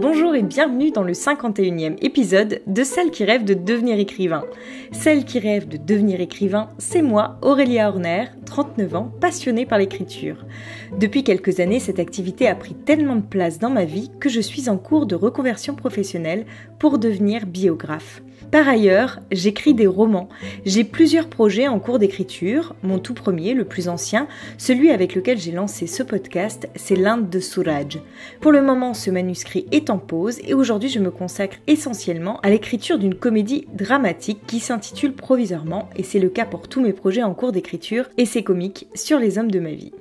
Bonjour et bienvenue dans le 51e épisode de Celle qui rêve de devenir écrivain. Celle qui rêve de devenir écrivain, c'est moi, Aurélia Horner, 39 ans, passionnée par l'écriture. Depuis quelques années, cette activité a pris tellement de place dans ma vie que je suis en cours de reconversion professionnelle pour devenir biographe. Par ailleurs, j'écris des romans. J'ai plusieurs projets en cours d'écriture. Mon tout premier, le plus ancien, celui avec lequel j'ai lancé ce podcast, c'est l'Inde de Suraj. Pour le moment, ce manuscrit est en pause et aujourd'hui, je me consacre essentiellement à l'écriture d'une comédie dramatique qui s'intitule provisoirement, et c'est le cas pour tous mes projets en cours d'écriture et c'est comique sur les hommes de ma vie.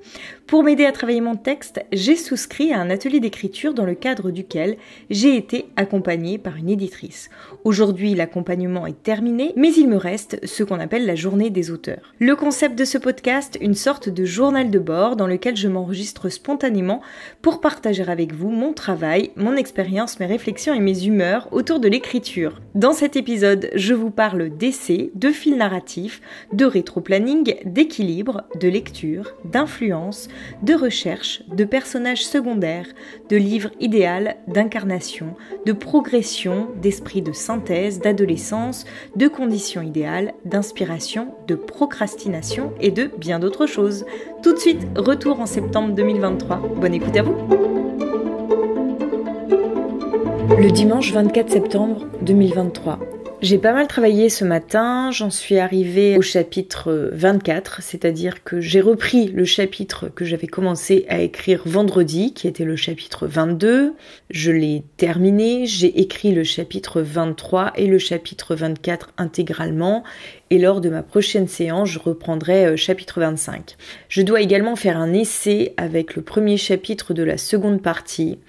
Pour m'aider à travailler mon texte, j'ai souscrit à un atelier d'écriture dans le cadre duquel j'ai été accompagnée par une éditrice. Aujourd'hui, l'accompagnement est terminé, mais il me reste ce qu'on appelle la journée des auteurs. Le concept de ce podcast, une sorte de journal de bord dans lequel je m'enregistre spontanément pour partager avec vous mon travail, mon expérience, mes réflexions et mes humeurs autour de l'écriture. Dans cet épisode, je vous parle d'essais, de fil narratif, de rétro-planning, d'équilibre, de lecture, d'influence, de recherche, de personnages secondaires, de livre idéal, d'incarnation, de progression, d'esprit de synthèse, d'adolescence, de conditions idéales, d'inspiration, de procrastination et de bien d'autres choses. Tout de suite, retour en septembre 2023. Bonne écoute à vous. Le dimanche 24 septembre 2023. J'ai pas mal travaillé ce matin, j'en suis arrivée au chapitre 24, c'est-à-dire que j'ai repris le chapitre que j'avais commencé à écrire vendredi, qui était le chapitre 22. Je l'ai terminé, j'ai écrit le chapitre 23 et le chapitre 24 intégralement, et lors de ma prochaine séance, je reprendrai chapitre 25. Je dois également faire un essai avec le premier chapitre de la seconde partie,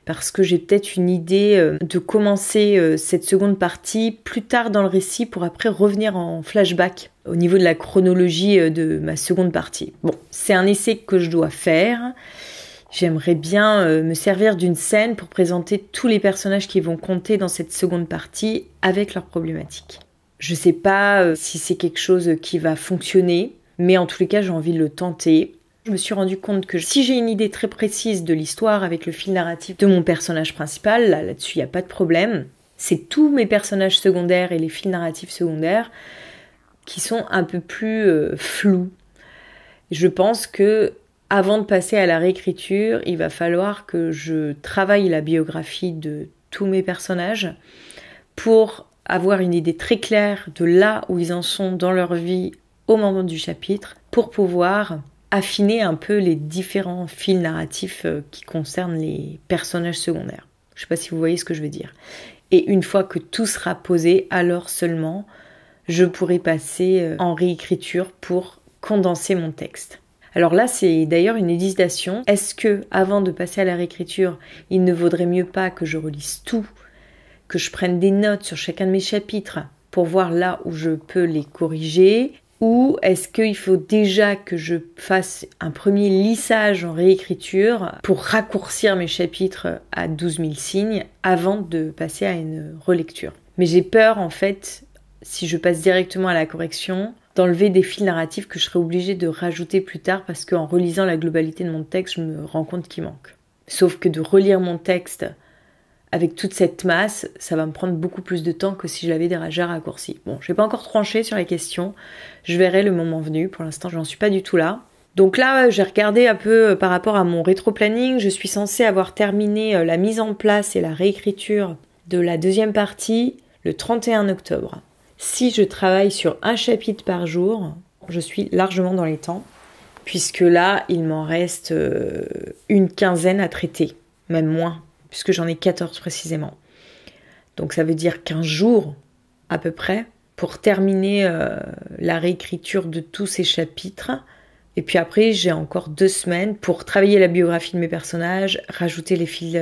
parce que j'ai peut-être une idée de commencer cette seconde partie plus tard dans le récit pour après revenir en flashback au niveau de la chronologie de ma seconde partie. Bon, c'est un essai que je dois faire. J'aimerais bien me servir d'une scène pour présenter tous les personnages qui vont compter dans cette seconde partie avec leurs problématiques. Je sais pas si c'est quelque chose qui va fonctionner, mais en tous les cas, j'ai envie de le tenter. Je me suis rendu compte que si j'ai une idée très précise de l'histoire avec le fil narratif de mon personnage principal, là-dessus il n'y a pas de problème. C'est tous mes personnages secondaires et les fils narratifs secondaires qui sont un peu plus flous. Je pense que avant de passer à la réécriture, il va falloir que je travaille la biographie de tous mes personnages pour avoir une idée très claire de là où ils en sont dans leur vie au moment du chapitre, pour pouvoir affiner un peu les différents fils narratifs qui concernent les personnages secondaires. Je ne sais pas si vous voyez ce que je veux dire. Et une fois que tout sera posé, alors seulement, je pourrai passer en réécriture pour condenser mon texte. Alors là, c'est d'ailleurs une hésitation. Est-ce que, avant de passer à la réécriture, il ne vaudrait mieux pas que je relise tout, que je prenne des notes sur chacun de mes chapitres pour voir là où je peux les corriger ? Ou est-ce qu'il faut déjà que je fasse un premier lissage en réécriture pour raccourcir mes chapitres à 12 000 signes avant de passer à une relecture? Mais j'ai peur, en fait, si je passe directement à la correction, d'enlever des fils narratifs que je serai obligée de rajouter plus tard parce qu'en relisant la globalité de mon texte, je me rends compte qu'il manque. Sauf que de relire mon texte avec toute cette masse, ça va me prendre beaucoup plus de temps que si je l'avais déjà raccourci. Bon, je n'ai pas encore tranché sur les questions. Je verrai le moment venu. Pour l'instant, je n'en suis pas du tout là. Donc là, j'ai regardé un peu par rapport à mon rétro-planning. Je suis censée avoir terminé la mise en place et la réécriture de la deuxième partie le 31 octobre. Si je travaille sur un chapitre par jour, je suis largement dans les temps, puisque là, il m'en reste une quinzaine à traiter, même moins, puisque j'en ai 14 précisément. Donc ça veut dire 15 jours à peu près pour terminer la réécriture de tous ces chapitres. Et puis après, j'ai encore 2 semaines pour travailler la biographie de mes personnages, rajouter les fils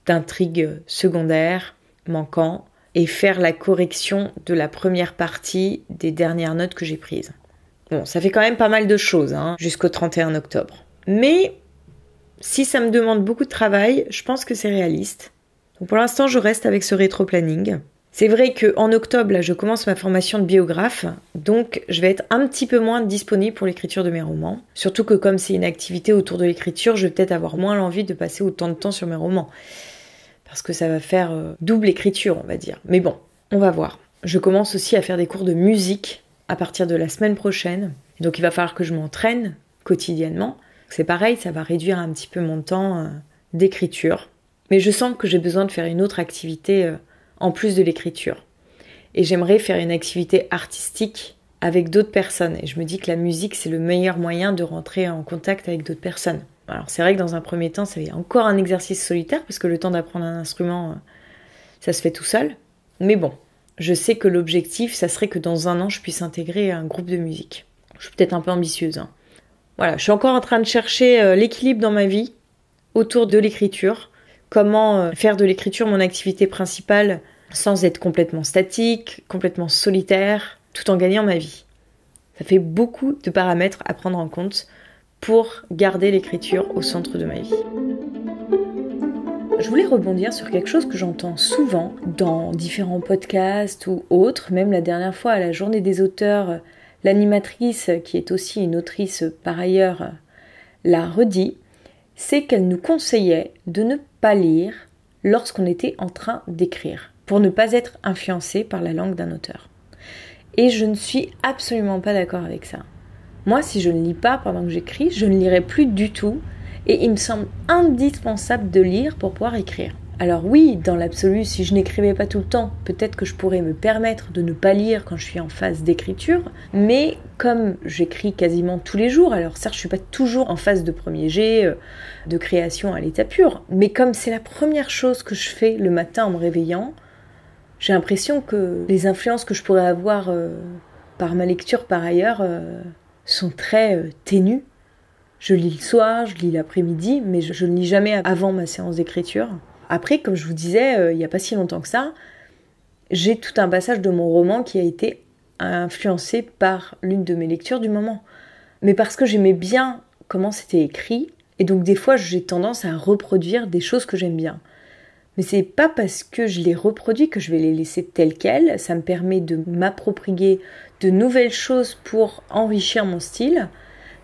d'intrigue secondaires manquants et faire la correction de la première partie des dernières notes que j'ai prises. Bon, ça fait quand même pas mal de choses jusqu'au 31 octobre. Mais si ça me demande beaucoup de travail, je pense que c'est réaliste. Donc pour l'instant, je reste avec ce rétro-planning. C'est vrai qu'en octobre, là, je commence ma formation de biographe, donc je vais être un petit peu moins disponible pour l'écriture de mes romans. Surtout que comme c'est une activité autour de l'écriture, je vais peut-être avoir moins l'envie de passer autant de temps sur mes romans. Parce que ça va faire double écriture, on va dire. Mais bon, on va voir. Je commence aussi à faire des cours de musique à partir de la semaine prochaine. Donc il va falloir que je m'entraîne quotidiennement. C'est pareil, ça va réduire un petit peu mon temps d'écriture. Mais je sens que j'ai besoin de faire une autre activité en plus de l'écriture. Et j'aimerais faire une activité artistique avec d'autres personnes. Et je me dis que la musique, c'est le meilleur moyen de rentrer en contact avec d'autres personnes. Alors c'est vrai que dans un premier temps, c'est encore un exercice solitaire, parce que le temps d'apprendre un instrument, ça se fait tout seul. Mais bon, je sais que l'objectif, ça serait que dans 1 an, je puisse intégrer un groupe de musique. Je suis peut-être un peu ambitieuse. Voilà, je suis encore en train de chercher l'équilibre dans ma vie autour de l'écriture. Comment faire de l'écriture mon activité principale sans être complètement statique, complètement solitaire, tout en gagnant ma vie. Ça fait beaucoup de paramètres à prendre en compte pour garder l'écriture au centre de ma vie. Je voulais rebondir sur quelque chose que j'entends souvent dans différents podcasts ou autres, même la dernière fois à la Journée des auteurs, l'animatrice, qui est aussi une autrice par ailleurs, l'a redit, c'est qu'elle nous conseillait de ne pas lire lorsqu'on était en train d'écrire, pour ne pas être influencé par la langue d'un auteur. Et je ne suis absolument pas d'accord avec ça. Moi, si je ne lis pas pendant que j'écris, je ne lirai plus du tout, et il me semble indispensable de lire pour pouvoir écrire. Alors oui, dans l'absolu, si je n'écrivais pas tout le temps, peut-être que je pourrais me permettre de ne pas lire quand je suis en phase d'écriture, mais comme j'écris quasiment tous les jours, alors certes je suis pas toujours en phase de premier jet, de création à l'état pur, mais comme c'est la première chose que je fais le matin en me réveillant, j'ai l'impression que les influences que je pourrais avoir par ma lecture par ailleurs sont très ténues. Je lis le soir, je lis l'après-midi, mais je ne lis jamais avant ma séance d'écriture. Après, comme je vous disais, il n'y a pas si longtemps que ça, j'ai tout un passage de mon roman qui a été influencé par l'une de mes lectures du moment. Mais parce que j'aimais bien comment c'était écrit, et donc des fois j'ai tendance à reproduire des choses que j'aime bien. Mais c'est pas parce que je les reproduis que je vais les laisser telles quelles, ça me permet de m'approprier de nouvelles choses pour enrichir mon style,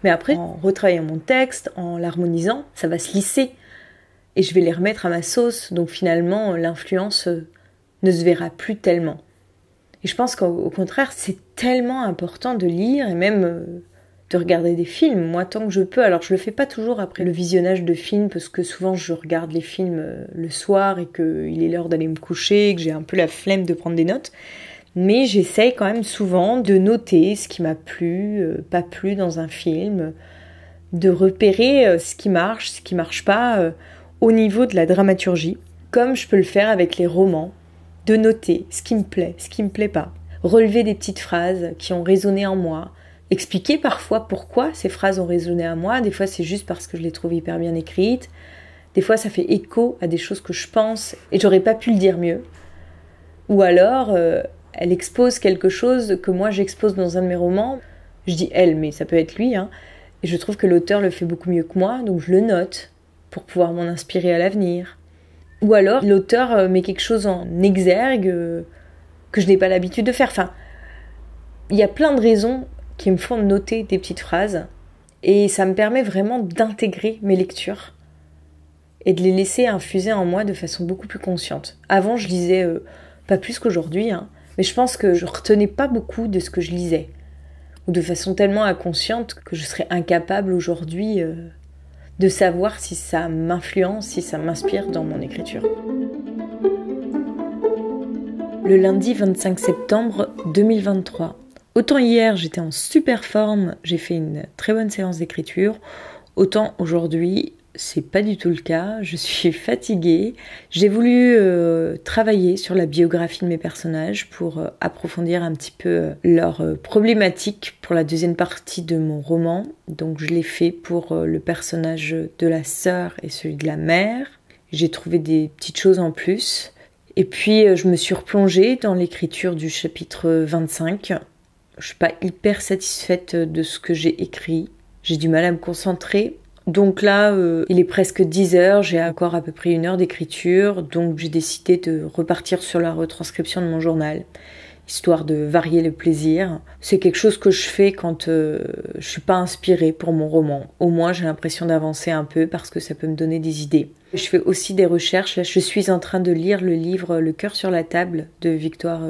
mais après, en retravaillant mon texte, en l'harmonisant, ça va se lisser. Et je vais les remettre à ma sauce, donc finalement l'influence ne se verra plus tellement. Et je pense qu'au contraire, c'est tellement important de lire et même de regarder des films. Moi, tant que je peux, alors je le fais pas toujours après le visionnage de films, parce que souvent je regarde les films le soir et qu'il est l'heure d'aller me coucher, et que j'ai un peu la flemme de prendre des notes. Mais j'essaye quand même souvent de noter ce qui m'a plu, pas plu dans un film, de repérer ce qui marche pas, au niveau de la dramaturgie, comme je peux le faire avec les romans, de noter ce qui me plaît pas, relever des petites phrases qui ont résonné en moi, expliquer parfois pourquoi ces phrases ont résonné en moi, des fois c'est juste parce que je les trouve hyper bien écrites, des fois ça fait écho à des choses que je pense et j'aurais pas pu le dire mieux, ou alors elle expose quelque chose que moi j'expose dans un de mes romans, je dis elle mais ça peut être lui, et je trouve que l'auteur le fait beaucoup mieux que moi, donc je le note, pour pouvoir m'en inspirer à l'avenir. Ou alors, l'auteur met quelque chose en exergue que je n'ai pas l'habitude de faire. Enfin, il y a plein de raisons qui me font noter des petites phrases et ça me permet vraiment d'intégrer mes lectures et de les laisser infuser en moi de façon beaucoup plus consciente. Avant, je lisais pas plus qu'aujourd'hui, mais je pense que je retenais pas beaucoup de ce que je lisais, ou de façon tellement inconsciente que je serais incapable aujourd'hui de savoir si ça m'influence, si ça m'inspire dans mon écriture. Le lundi 25 septembre 2023. Autant hier j'étais en super forme, j'ai fait une très bonne séance d'écriture, autant aujourd'hui c'est pas du tout le cas, je suis fatiguée. J'ai voulu travailler sur la biographie de mes personnages pour approfondir un petit peu leurs problématiques pour la deuxième partie de mon roman. Donc je l'ai fait pour le personnage de la sœur et celui de la mère. J'ai trouvé des petites choses en plus. Et puis je me suis replongée dans l'écriture du chapitre 25. Je suis pas hyper satisfaite de ce que j'ai écrit. J'ai du mal à me concentrer. Donc là, il est presque 10 heures, j'ai encore à peu près 1 heure d'écriture, donc j'ai décidé de repartir sur la retranscription de mon journal, histoire de varier le plaisir. C'est quelque chose que je fais quand je suis pas inspirée pour mon roman. Au moins, j'ai l'impression d'avancer un peu parce que ça peut me donner des idées. Je fais aussi des recherches. Là, je suis en train de lire le livre Le cœur sur la table de Victoire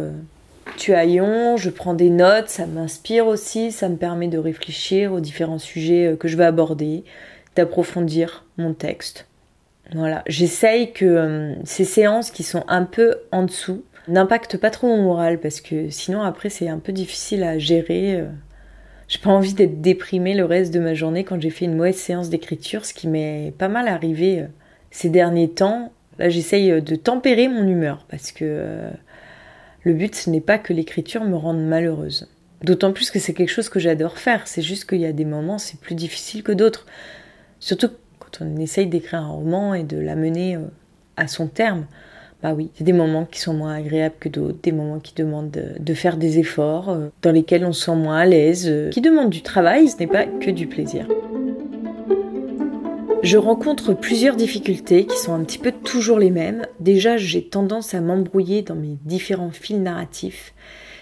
Tuaillon. Je prends des notes, ça m'inspire aussi, ça me permet de réfléchir aux différents sujets que je vais aborder, d'approfondir mon texte. Voilà, j'essaye que ces séances qui sont un peu en dessous n'impactent pas trop mon moral parce que sinon après c'est un peu difficile à gérer. J'ai pas envie d'être déprimée le reste de ma journée quand j'ai fait une mauvaise séance d'écriture, ce qui m'est pas mal arrivé ces derniers temps. Là j'essaye de tempérer mon humeur parce que le but ce n'est pas que l'écriture me rende malheureuse. D'autant plus que c'est quelque chose que j'adore faire, c'est juste qu'il y a des moments c'est plus difficile que d'autres. Surtout quand on essaye d'écrire un roman et de l'amener à son terme, bah oui, il y a des moments qui sont moins agréables que d'autres, des moments qui demandent de faire des efforts, dans lesquels on se sent moins à l'aise, qui demandent du travail, ce n'est pas que du plaisir. Je rencontre plusieurs difficultés qui sont un petit peu toujours les mêmes. Déjà, j'ai tendance à m'embrouiller dans mes différents fils narratifs.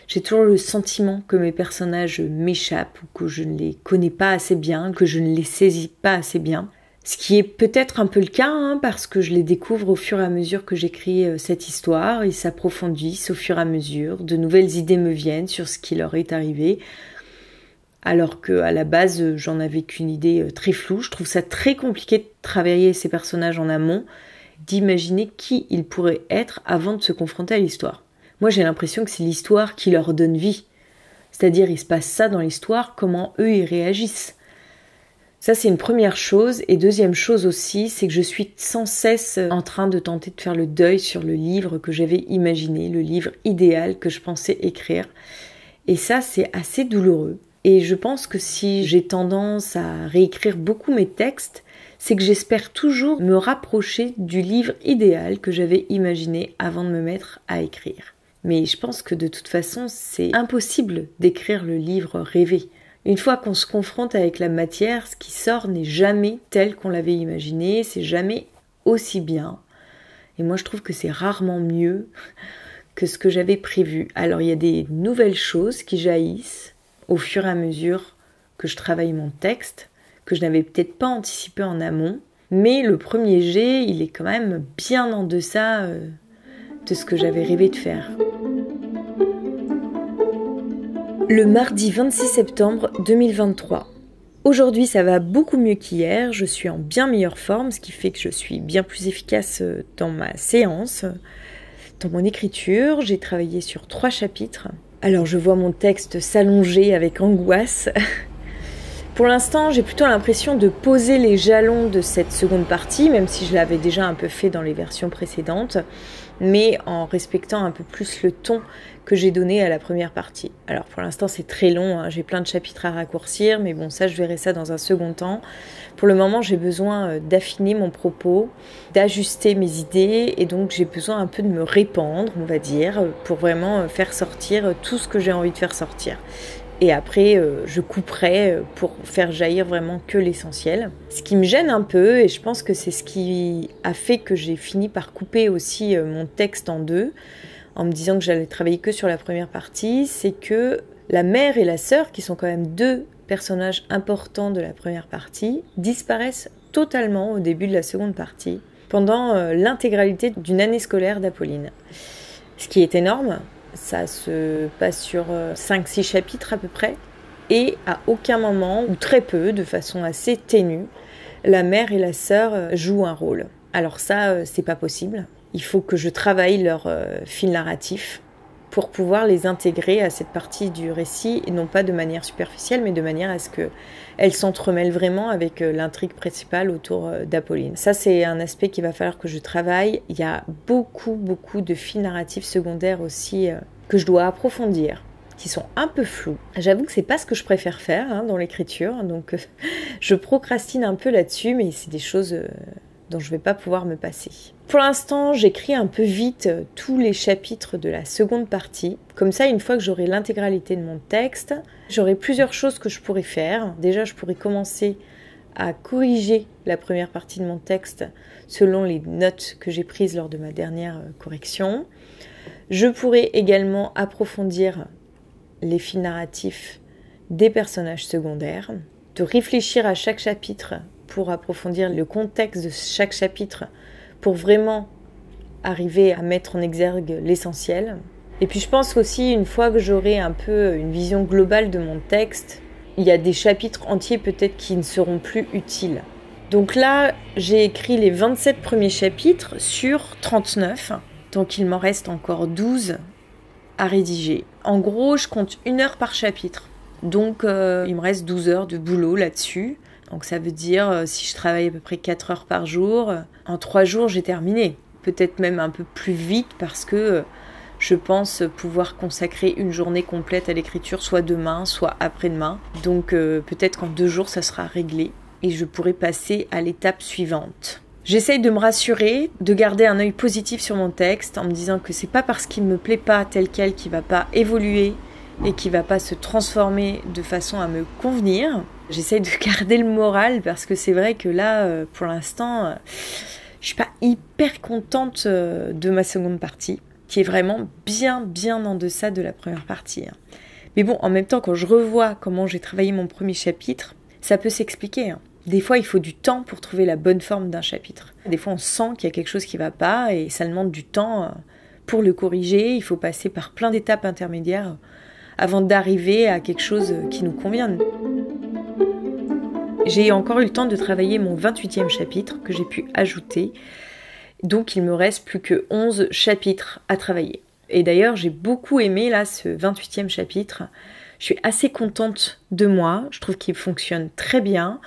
J'ai toujours le sentiment que mes personnages m'échappent ou que je ne les connais pas assez bien, que je ne les saisis pas assez bien. Ce qui est peut-être un peu le cas, parce que je les découvre au fur et à mesure que j'écris cette histoire. Ils s'approfondissent au fur et à mesure. De nouvelles idées me viennent sur ce qui leur est arrivé. Alors qu'à la base, j'en avais qu'une idée très floue. Je trouve ça très compliqué de travailler ces personnages en amont, d'imaginer qui ils pourraient être avant de se confronter à l'histoire. Moi, j'ai l'impression que c'est l'histoire qui leur donne vie. C'est-à-dire, il se passe ça dans l'histoire, comment eux, ils réagissent. Ça, c'est une première chose. Et deuxième chose aussi, c'est que je suis sans cesse en train de tenter de faire le deuil sur le livre que j'avais imaginé, le livre idéal que je pensais écrire. Et ça, c'est assez douloureux. Et je pense que si j'ai tendance à réécrire beaucoup mes textes, c'est que j'espère toujours me rapprocher du livre idéal que j'avais imaginé avant de me mettre à écrire. Mais je pense que de toute façon, c'est impossible d'écrire le livre rêvé. Une fois qu'on se confronte avec la matière, ce qui sort n'est jamais tel qu'on l'avait imaginé, c'est jamais aussi bien. Et moi, je trouve que c'est rarement mieux que ce que j'avais prévu. Alors, il y a des nouvelles choses qui jaillissent au fur et à mesure que je travaille mon texte, que je n'avais peut-être pas anticipé en amont. Mais le premier jet, il est quand même bien en deçà de ce que j'avais rêvé de faire. Le mardi 26 septembre 2023. Aujourd'hui, ça va beaucoup mieux qu'hier. Je suis en bien meilleure forme, ce qui fait que je suis bien plus efficace dans ma séance, dans mon écriture. J'ai travaillé sur 3 chapitres. Alors, je vois mon texte s'allonger avec angoisse. Pour l'instant, j'ai plutôt l'impression de poser les jalons de cette seconde partie, même si je l'avais déjà un peu fait dans les versions précédentes, mais en respectant un peu plus le ton que j'ai donné à la première partie. Alors pour l'instant c'est très long, j'ai plein de chapitres à raccourcir, mais bon ça je verrai ça dans un second temps. Pour le moment j'ai besoin d'affiner mon propos, d'ajuster mes idées, et donc j'ai besoin un peu de me répandre, on va dire, pour vraiment faire sortir tout ce que j'ai envie de faire sortir. Et après, je couperai pour faire jaillir vraiment que l'essentiel. Ce qui me gêne un peu, et je pense que c'est ce qui a fait que j'ai fini par couper aussi mon texte en 2, en me disant que j'allais travailler que sur la première partie, c'est que la mère et la sœur, qui sont quand même 2 personnages importants de la première partie, disparaissent totalement au début de la seconde partie, pendant l'intégralité d'une année scolaire d'Apolline. Ce qui est énorme. Ça se passe sur 5-6 chapitres à peu près, et à aucun moment, ou très peu, de façon assez ténue, la mère et la sœur jouent un rôle. Alors ça, c'est pas possible. Il faut que je travaille leur fil narratif pour pouvoir les intégrer à cette partie du récit, et non pas de manière superficielle, mais de manière à ce qu'elles s'entremêlent vraiment avec l'intrigue principale autour d'Apolline. Ça, c'est un aspect qu'il va falloir que je travaille. Il y a beaucoup de fils narratifs secondaires aussi que je dois approfondir, qui sont un peu flous. J'avoue que c'est pas ce que je préfère faire dans l'écriture, donc je procrastine un peu là-dessus, mais c'est des choses dont je vais pas pouvoir me passer. Pour l'instant, j'écris un peu vite tous les chapitres de la seconde partie. Comme ça, une fois que j'aurai l'intégralité de mon texte, j'aurai plusieurs choses que je pourrais faire. Déjà, je pourrais commencer à corriger la première partie de mon texte selon les notes que j'ai prises lors de ma dernière correction. Je pourrais également approfondir les fils narratifs des personnages secondaires, de réfléchir à chaque chapitre pour approfondir le contexte de chaque chapitre pour vraiment arriver à mettre en exergue l'essentiel. Et puis je pense aussi, une fois que j'aurai un peu une vision globale de mon texte, il y a des chapitres entiers peut-être qui ne seront plus utiles. Donc là, j'ai écrit les 27 premiers chapitres sur 39, donc il m'en reste encore 12 à rédiger. En gros, je compte 1 heure par chapitre, donc il me reste 12 heures de boulot là-dessus. Donc ça veut dire, si je travaille à peu près 4 heures par jour, en 3 jours j'ai terminé. Peut-être même un peu plus vite parce que je pense pouvoir consacrer une journée complète à l'écriture, soit demain, soit après-demain. Donc peut-être qu'en 2 jours, ça sera réglé et je pourrai passer à l'étape suivante. J'essaye de me rassurer, de garder un œil positif sur mon texte en me disant que c'est pas parce qu'il me plaît pas tel quel qu'il va pas évoluer et qu'il va pas se transformer de façon à me convenir. J'essaye de garder le moral parce que c'est vrai que là, pour l'instant, je suis pas hyper contente de ma seconde partie, qui est vraiment bien en deçà de la première partie. Mais bon, en même temps, quand je revois comment j'ai travaillé mon premier chapitre, ça peut s'expliquer. Des fois, il faut du temps pour trouver la bonne forme d'un chapitre. Des fois, on sent qu'il y a quelque chose qui ne va pas et ça demande du temps pour le corriger. Il faut passer par plein d'étapes intermédiaires avant d'arriver à quelque chose qui nous convienne. J'ai encore eu le temps de travailler mon 28e chapitre que j'ai pu ajouter. Donc il me reste plus que 11 chapitres à travailler. Et d'ailleurs, j'ai beaucoup aimé là ce 28e chapitre. Je suis assez contente de moi. Je trouve qu'il fonctionne très bien.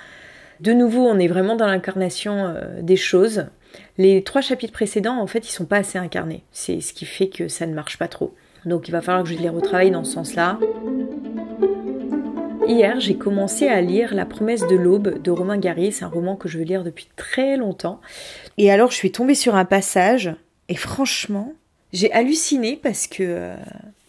De nouveau, on est vraiment dans l'incarnation des choses. Les 3 chapitres précédents, en fait, ils sont pas assez incarnés. C'est ce qui fait que ça ne marche pas trop. Donc il va falloir que je les retravaille dans ce sens-là. Hier, j'ai commencé à lire La promesse de l'aube de Romain Gary. C'est un roman que je veux lire depuis très longtemps. Et alors, je suis tombée sur un passage et franchement, j'ai halluciné parce que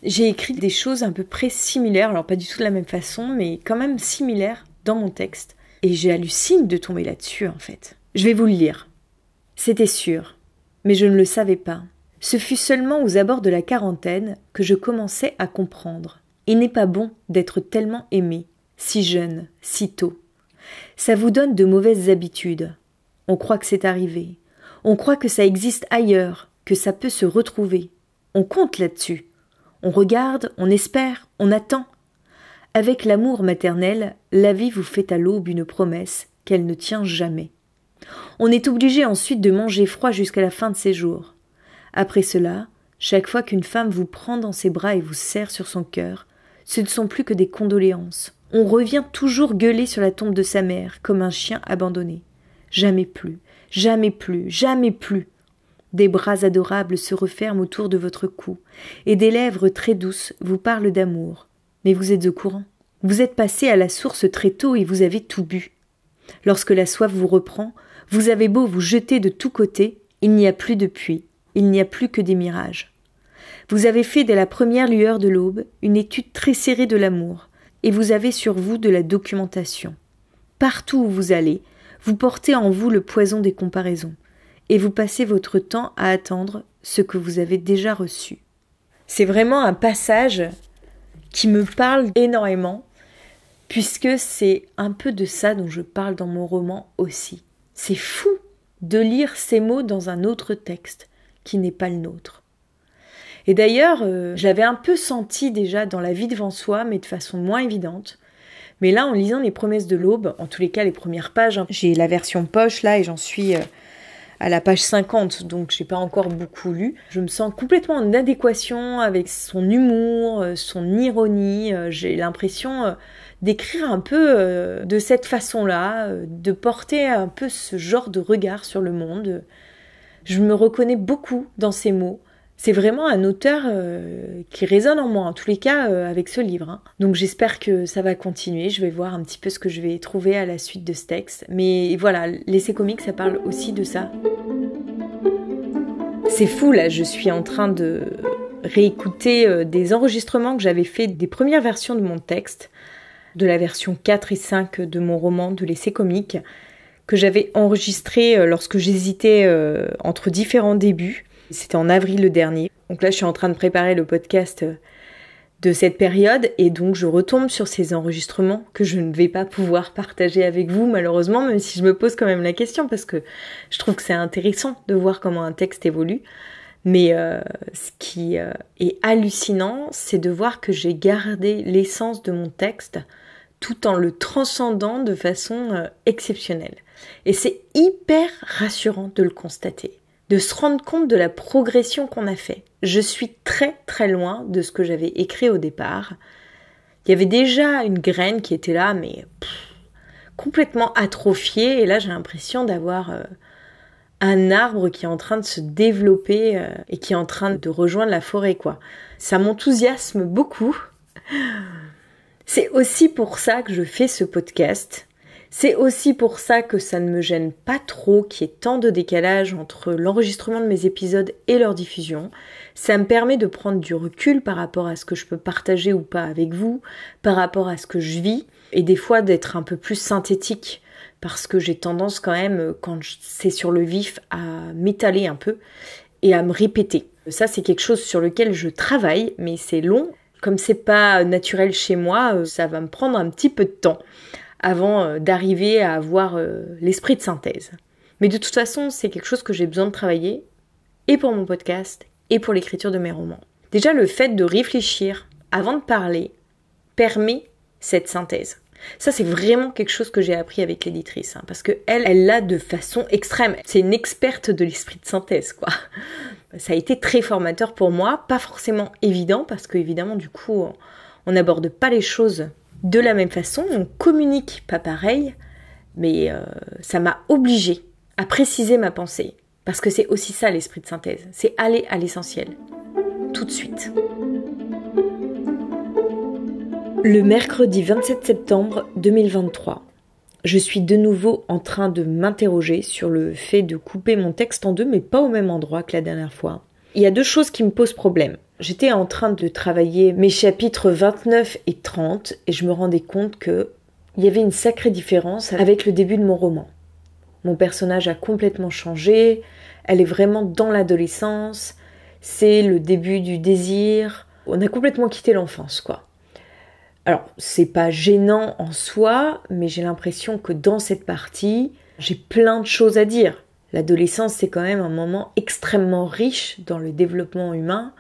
j'ai écrit des choses à peu près similaires. Alors, pas du tout de la même façon, mais quand même similaires dans mon texte. Et j'ai halluciné de tomber là-dessus, en fait. Je vais vous le lire. C'était sûr, mais je ne le savais pas. Ce fut seulement aux abords de la quarantaine que je commençais à comprendre. Il n'est pas bon d'être tellement aimé, si jeune, si tôt. Ça vous donne de mauvaises habitudes. On croit que c'est arrivé. On croit que ça existe ailleurs, que ça peut se retrouver. On compte là-dessus. On regarde, on espère, on attend. Avec l'amour maternel, la vie vous fait à l'aube une promesse qu'elle ne tient jamais. On est obligé ensuite de manger froid jusqu'à la fin de ses jours. Après cela, chaque fois qu'une femme vous prend dans ses bras et vous serre sur son cœur, ce ne sont plus que des condoléances. On revient toujours gueuler sur la tombe de sa mère, comme un chien abandonné. Jamais plus, jamais plus, jamais plus. Des bras adorables se referment autour de votre cou, et des lèvres très douces vous parlent d'amour. Mais vous êtes au courant. Vous êtes passé à la source très tôt et vous avez tout bu. Lorsque la soif vous reprend, vous avez beau vous jeter de tous côtés, il n'y a plus de puits, il n'y a plus que des mirages. Vous avez fait dès la première lueur de l'aube une étude très serrée de l'amour, et vous avez sur vous de la documentation. Partout où vous allez, vous portez en vous le poison des comparaisons, et vous passez votre temps à attendre ce que vous avez déjà reçu. C'est vraiment un passage qui me parle énormément, puisque c'est un peu de ça dont je parle dans mon roman aussi. C'est fou de lire ces mots dans un autre texte qui n'est pas le nôtre. Et d'ailleurs, j'avais un peu senti déjà dans La vie devant soi, mais de façon moins évidente. Mais là, en lisant Les promesses de l'aube, en tous les cas les premières pages, j'ai la version poche là et j'en suis à la page 50, donc j'ai pas encore beaucoup lu. Je me sens complètement en adéquation avec son humour, son ironie. J'ai l'impression d'écrire un peu de cette façon-là, de porter un peu ce genre de regard sur le monde. Je me reconnais beaucoup dans ces mots. C'est vraiment un auteur qui résonne en moi, en tous les cas avec ce livre. Donc j'espère que ça va continuer, je vais voir un petit peu ce que je vais trouver à la suite de ce texte. Mais voilà, l'essai comique, ça parle aussi de ça. C'est fou là, je suis en train de réécouter des enregistrements que j'avais fait des premières versions de mon texte. de la version 4 et 5 de mon roman de l'essai comique que j'avais enregistré lorsque j'hésitais entre différents débuts. C'était en avril le dernier. Donc là, je suis en train de préparer le podcast de cette période et donc je retombe sur ces enregistrements que je ne vais pas pouvoir partager avec vous malheureusement, même si je me pose quand même la question parce que je trouve que c'est intéressant de voir comment un texte évolue. Mais ce qui est hallucinant, c'est de voir que j'ai gardé l'essence de mon texte tout en le transcendant de façon exceptionnelle. Et c'est hyper rassurant de le constater, de se rendre compte de la progression qu'on a fait. Je suis très très loin de ce que j'avais écrit au départ. Il y avait déjà une graine qui était là, mais complètement atrophiée. Et là, j'ai l'impression d'avoir un arbre qui est en train de se développer et qui est en train de rejoindre la forêt, quoi. Ça m'enthousiasme beaucoup. C'est aussi pour ça que je fais ce podcast. C'est aussi pour ça que ça ne me gêne pas trop qu'il y ait tant de décalage entre l'enregistrement de mes épisodes et leur diffusion. Ça me permet de prendre du recul par rapport à ce que je peux partager ou pas avec vous, par rapport à ce que je vis, et des fois d'être un peu plus synthétique, parce que j'ai tendance quand même, quand c'est sur le vif, à m'étaler un peu et à me répéter. Ça, c'est quelque chose sur lequel je travaille, mais c'est long. Comme c'est pas naturel chez moi, ça va me prendre un petit peu de temps avant d'arriver à avoir l'esprit de synthèse. Mais de toute façon, c'est quelque chose que j'ai besoin de travailler, et pour mon podcast, et pour l'écriture de mes romans. Déjà, le fait de réfléchir avant de parler permet cette synthèse. Ça, c'est vraiment quelque chose que j'ai appris avec l'éditrice, parce que elle l'a de façon extrême. C'est une experte de l'esprit de synthèse, quoi. Ça a été très formateur pour moi, pas forcément évident, parce que évidemment, du coup, on n'aborde pas les choses de la même façon, on communique pas pareil, mais ça m'a obligée à préciser ma pensée, parce que c'est aussi ça l'esprit de synthèse, c'est aller à l'essentiel, tout de suite. Le mercredi 27 septembre 2023, je suis de nouveau en train de m'interroger sur le fait de couper mon texte en deux, mais pas au même endroit que la dernière fois. Il y a deux choses qui me posent problème. J'étais en train de travailler mes chapitres 29 et 30 et je me rendais compte qu'il y avait une sacrée différence avec le début de mon roman. Mon personnage a complètement changé, elle est vraiment dans l'adolescence, c'est le début du désir, on a complètement quitté l'enfance, quoi. Alors, c'est pas gênant en soi, mais j'ai l'impression que dans cette partie, j'ai plein de choses à dire. L'adolescence, c'est quand même un moment extrêmement riche dans le développement humain.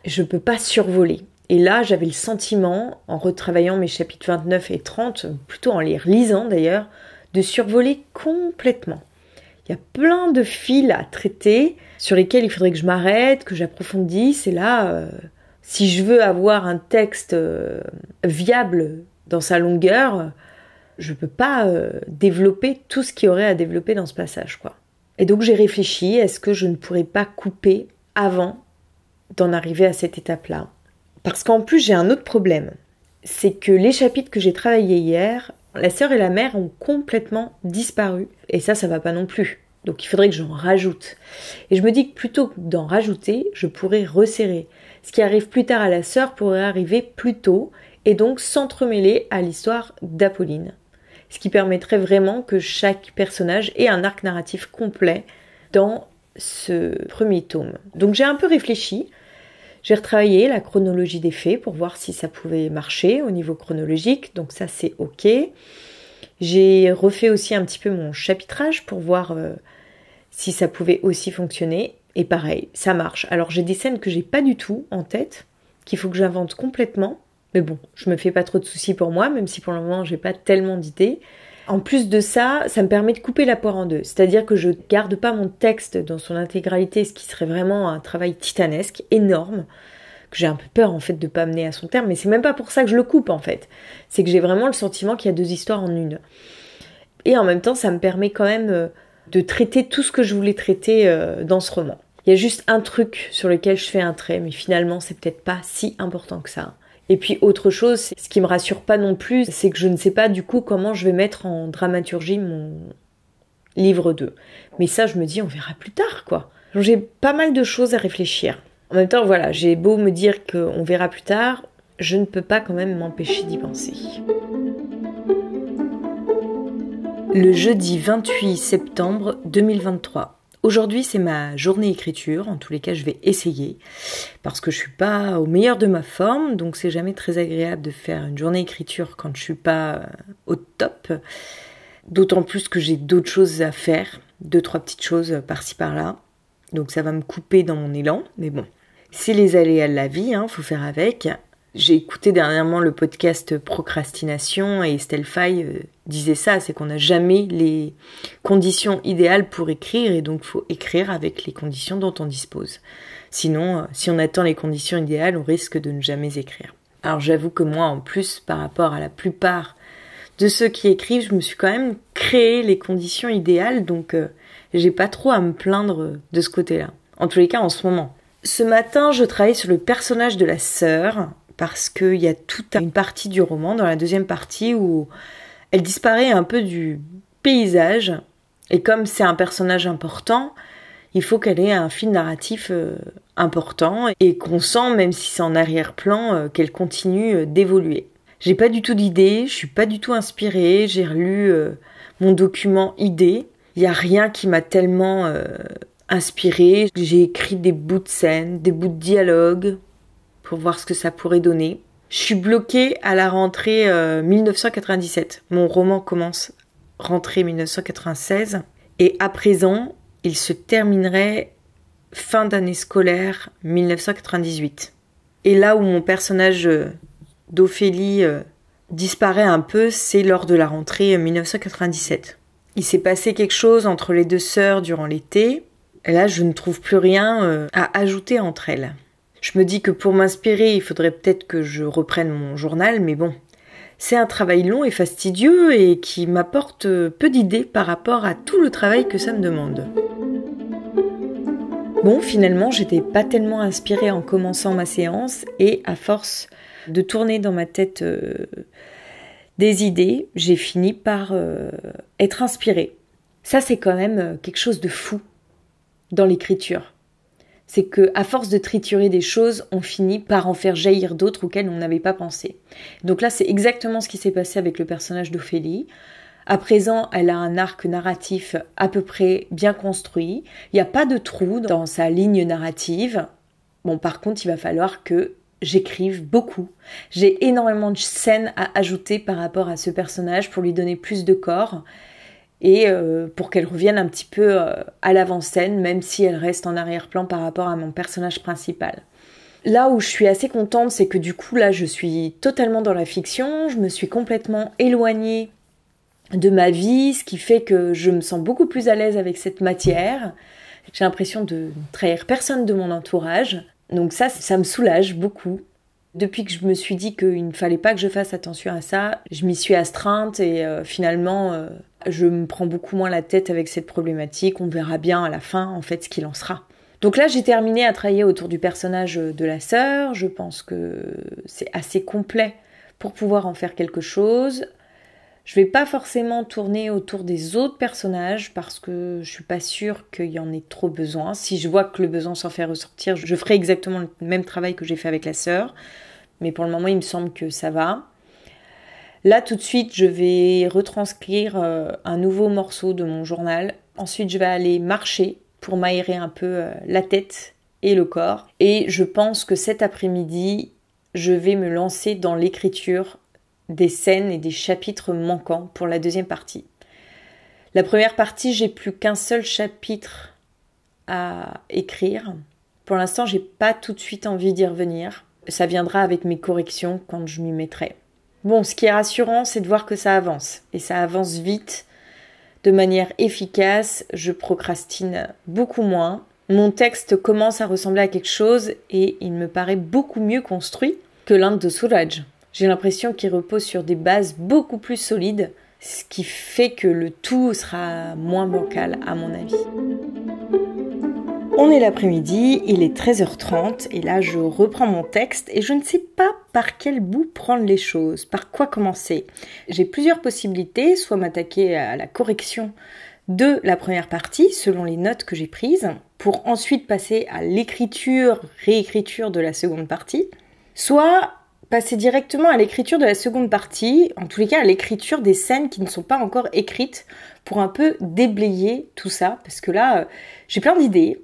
Je peux pas survoler. Et là, j'avais le sentiment, en retravaillant mes chapitres 29 et 30, plutôt en les relisant d'ailleurs, de survoler complètement. Il y a plein de fils à traiter sur lesquels il faudrait que je m'arrête, que j'approfondisse. Et là, si je veux avoir un texte viable dans sa longueur, je peux pas développer tout ce qu'il y aurait à développer dans ce passage, quoi. Et donc j'ai réfléchi, est-ce que je ne pourrais pas couper avant d'en arriver à cette étape-là? Parce qu'en plus, j'ai un autre problème. C'est que les chapitres que j'ai travaillés hier, la sœur et la mère ont complètement disparu. Et ça va pas non plus. Donc il faudrait que j'en rajoute. Et je me dis que plutôt que d'en rajouter, je pourrais resserrer. Ce qui arrive plus tard à la sœur pourrait arriver plus tôt et donc s'entremêler à l'histoire d'Apolline. Ce qui permettrait vraiment que chaque personnage ait un arc narratif complet dans ce premier tome. Donc j'ai un peu réfléchi. J'ai retravaillé la chronologie des faits pour voir si ça pouvait marcher au niveau chronologique. Donc ça, c'est OK. J'ai refait aussi un petit peu mon chapitrage pour voir si ça pouvait aussi fonctionner. Et pareil, ça marche. Alors j'ai des scènes que j'ai pas du tout en tête, qu'il faut que j'invente complètement. Mais bon, je me fais pas trop de soucis pour moi, même si pour le moment j'ai pas tellement d'idées. En plus de ça, ça me permet de couper la poire en deux. C'est-à-dire que je garde pas mon texte dans son intégralité, ce qui serait vraiment un travail titanesque, énorme, que j'ai un peu peur en fait de pas mener à son terme, mais c'est même pas pour ça que je le coupe en fait. C'est que j'ai vraiment le sentiment qu'il y a deux histoires en une. Et en même temps, ça me permet quand même de traiter tout ce que je voulais traiter dans ce roman. Il y a juste un truc sur lequel je fais un trait, mais finalement c'est peut-être pas si important que ça. Et puis autre chose, ce qui me rassure pas non plus, c'est que je ne sais pas du coup comment je vais mettre en dramaturgie mon livre 2. Mais ça, je me dis, on verra plus tard, quoi. Donc, j'ai pas mal de choses à réfléchir. En même temps, voilà, j'ai beau me dire qu'on verra plus tard, je ne peux pas quand même m'empêcher d'y penser. Le jeudi 28 septembre 2023. Aujourd'hui, c'est ma journée écriture. En tous les cas, je vais essayer parce que je suis pas au meilleur de ma forme. Donc, c'est jamais très agréable de faire une journée écriture quand je suis pas au top. D'autant plus que j'ai d'autres choses à faire. 2-3 petites choses par-ci par-là. Donc, ça va me couper dans mon élan. Mais bon, c'est les aléas de la vie, faut faire avec. J'ai écouté dernièrement le podcast Procrastination et Estelle Faye disait ça, c'est qu'on n'a jamais les conditions idéales pour écrire et donc il faut écrire avec les conditions dont on dispose. Sinon, si on attend les conditions idéales, on risque de ne jamais écrire. Alors j'avoue que moi, en plus, par rapport à la plupart de ceux qui écrivent, je me suis quand même créé les conditions idéales, donc j'ai pas trop à me plaindre de ce côté-là. En tous les cas, en ce moment. Ce matin, je travaille sur le personnage de la sœur, parce qu'il y a toute une partie du roman, dans la deuxième partie, où elle disparaît un peu du paysage. Et comme c'est un personnage important, il faut qu'elle ait un fil narratif important et qu'on sent, même si c'est en arrière-plan, qu'elle continue d'évoluer. J'ai pas du tout d'idée, je suis pas du tout inspirée, j'ai relu mon document idée. Il y a rien qui m'a tellement inspirée. J'ai écrit des bouts de scène, des bouts de dialogue, pour voir ce que ça pourrait donner. Je suis bloquée à la rentrée 1997. Mon roman commence rentrée 1996 et à présent, il se terminerait fin d'année scolaire 1998. Et là où mon personnage d'Ophélie disparaît un peu, c'est lors de la rentrée 1997. Il s'est passé quelque chose entre les deux sœurs durant l'été. Et là, je ne trouve plus rien à ajouter entre elles. Je me dis que pour m'inspirer, il faudrait peut-être que je reprenne mon journal, mais bon, c'est un travail long et fastidieux et qui m'apporte peu d'idées par rapport à tout le travail que ça me demande. Bon, finalement, j'étais pas tellement inspirée en commençant ma séance et à force de tourner dans ma tête des idées, j'ai fini par être inspirée. Ça, c'est quand même quelque chose de fou dans l'écriture. C'est que à force de triturer des choses, on finit par en faire jaillir d'autres auxquelles on n'avait pas pensé. Donc là, c'est exactement ce qui s'est passé avec le personnage d'Ophélie. À présent, elle a un arc narratif à peu près bien construit. Il n'y a pas de trou dans sa ligne narrative. Bon, par contre, il va falloir que j'écrive beaucoup. J'ai énormément de scènes à ajouter par rapport à ce personnage pour lui donner plus de corps. Et pour qu'elle revienne un petit peu à l'avant-scène, même si elle reste en arrière-plan par rapport à mon personnage principal. Là où je suis assez contente, c'est que du coup, là, je suis totalement dans la fiction, je me suis complètement éloignée de ma vie, ce qui fait que je me sens beaucoup plus à l'aise avec cette matière. J'ai l'impression de ne trahir personne de mon entourage, donc ça me soulage beaucoup. Depuis que je me suis dit qu'il ne fallait pas que je fasse attention à ça, je m'y suis astreinte et finalement... je me prends beaucoup moins la tête avec cette problématique. On verra bien à la fin, en fait, ce qu'il en sera. Donc là, j'ai terminé à travailler autour du personnage de la sœur. Je pense que c'est assez complet pour pouvoir en faire quelque chose. Je vais pas forcément tourner autour des autres personnages parce que je suis pas sûre qu'il y en ait trop besoin. Si je vois que le besoin s'en fait ressortir, je ferai exactement le même travail que j'ai fait avec la sœur. Mais pour le moment, il me semble que ça va. Là, tout de suite, je vais retranscrire un nouveau morceau de mon journal. Ensuite, je vais aller marcher pour m'aérer un peu la tête et le corps. Et je pense que cet après-midi, je vais me lancer dans l'écriture des scènes et des chapitres manquants pour la deuxième partie. La première partie, j'ai plus qu'un seul chapitre à écrire. Pour l'instant, j'ai pas tout de suite envie d'y revenir. Ça viendra avec mes corrections quand je m'y mettrai. Bon, ce qui est rassurant, c'est de voir que ça avance. Et ça avance vite, de manière efficace. Je procrastine beaucoup moins. Mon texte commence à ressembler à quelque chose et il me paraît beaucoup mieux construit que l'Inde de Suraj. J'ai l'impression qu'il repose sur des bases beaucoup plus solides, ce qui fait que le tout sera moins bancal à mon avis. On est l'après-midi, il est 13h30 et là je reprends mon texte et je ne sais pas par quel bout prendre les choses, par quoi commencer. J'ai plusieurs possibilités, soit m'attaquer à la correction de la première partie selon les notes que j'ai prises, pour ensuite passer à l'écriture, réécriture de la seconde partie, soit passer directement à l'écriture de la seconde partie, en tous les cas à l'écriture des scènes qui ne sont pas encore écrites, pour un peu déblayer tout ça, parce que là, j'ai plein d'idées,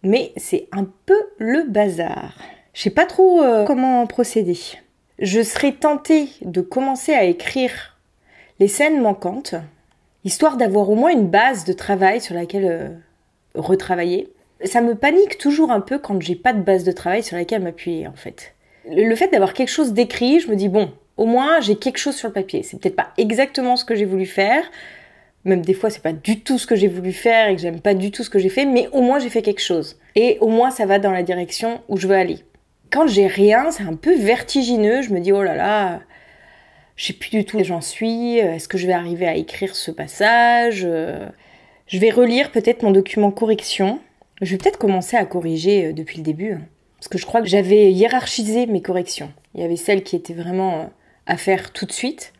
mais c'est un peu le bazar. Je sais pas trop comment procéder. Je serais tentée de commencer à écrire les scènes manquantes, histoire d'avoir au moins une base de travail sur laquelle retravailler. Ça me panique toujours un peu quand j'ai pas de base de travail sur laquelle m'appuyer, en fait. Le fait d'avoir quelque chose d'écrit, je me dis bon, au moins j'ai quelque chose sur le papier. C'est peut-être pas exactement ce que j'ai voulu faire, même des fois c'est pas du tout ce que j'ai voulu faire et que j'aime pas du tout ce que j'ai fait, mais au moins j'ai fait quelque chose. Et au moins ça va dans la direction où je veux aller. Quand j'ai rien, c'est un peu vertigineux, je me dis oh là là, je sais plus du tout où j'en suis, est-ce que je vais arriver à écrire ce passage, je vais relire peut-être mon document correction, je vais peut-être commencer à corriger depuis le début, parce que je crois que j'avais hiérarchisé mes corrections. Il y avait celles qui étaient vraiment à faire tout de suite,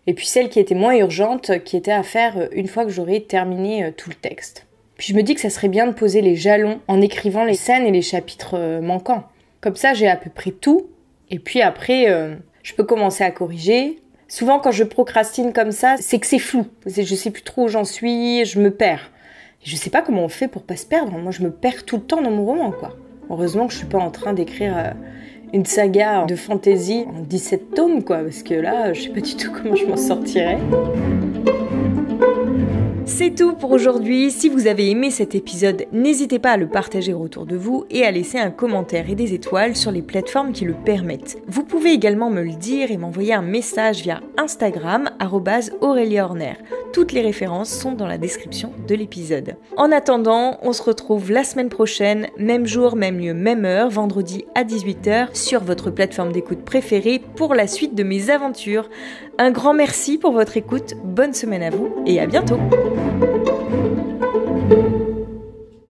et puis celles qui étaient moins urgentes, qui étaient à faire une fois que j'aurais terminé tout le texte. Puis je me dis que ça serait bien de poser les jalons en écrivant les scènes et les chapitres manquants. Comme ça, j'ai à peu près tout. Et puis après, je peux commencer à corriger. Souvent, quand je procrastine comme ça, c'est que c'est flou. Je sais plus trop où j'en suis, je me perds. Et je sais pas comment on fait pour pas se perdre. Moi, je me perds tout le temps dans mon roman, quoi. Heureusement que je suis pas en train d'écrire une saga de fantasy en 17 tomes, quoi. Parce que là, je sais pas du tout comment je m'en sortirais. C'est tout pour aujourd'hui. Si vous avez aimé cet épisode, n'hésitez pas à le partager autour de vous et à laisser un commentaire et des étoiles sur les plateformes qui le permettent. Vous pouvez également me le dire et m'envoyer un message via Instagram @AureliaHorner. Toutes les références sont dans la description de l'épisode. En attendant, on se retrouve la semaine prochaine, même jour, même lieu, même heure, vendredi à 18h sur votre plateforme d'écoute préférée pour la suite de mes aventures. Un grand merci pour votre écoute, bonne semaine à vous et à bientôt.